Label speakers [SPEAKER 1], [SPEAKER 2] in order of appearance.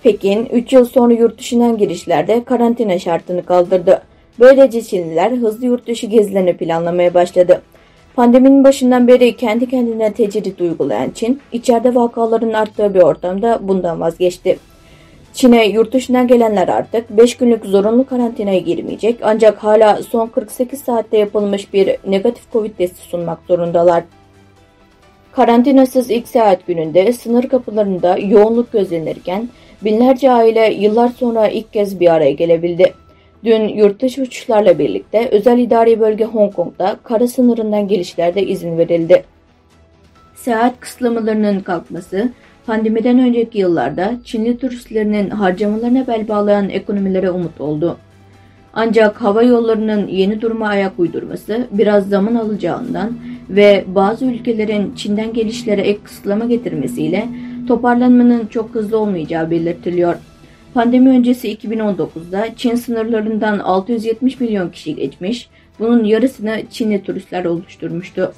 [SPEAKER 1] Pekin, 3 yıl sonra yurt dışından girişlerde karantina şartını kaldırdı. Böylece Çinliler hızlı yurt dışı gezilerini planlamaya başladı. Pandeminin başından beri kendi kendine tecrit uygulayan Çin, içeride vakaların arttığı bir ortamda bundan vazgeçti. Çin'e yurt dışından gelenler artık 5 günlük zorunlu karantinaya girmeyecek, ancak hala son 48 saatte yapılmış bir negatif Covid testi sunmak zorundalar. Karantinasız ilk seyahat gününde sınır kapılarında yoğunluk gözlenirken binlerce aile yıllar sonra ilk kez bir araya gelebildi. Dün yurt dışı uçuşlarla birlikte özel idari bölge Hong Kong'da kara sınırından gelişlerde izin verildi. Seyahat kısıtlamalarının kalkması, pandemiden önceki yıllarda Çinli turistlerinin harcamalarına bel bağlayan ekonomilere umut oldu. Ancak hava yollarının yeni duruma ayak uydurması biraz zaman alacağından ve bazı ülkelerin Çin'den gelişlere ek kısıtlama getirmesiyle toparlanmanın çok hızlı olmayacağı belirtiliyor. Pandemi öncesi 2019'da Çin sınırlarından 670 milyon kişi geçmiş, bunun yarısını Çinli turistler oluşturmuştu.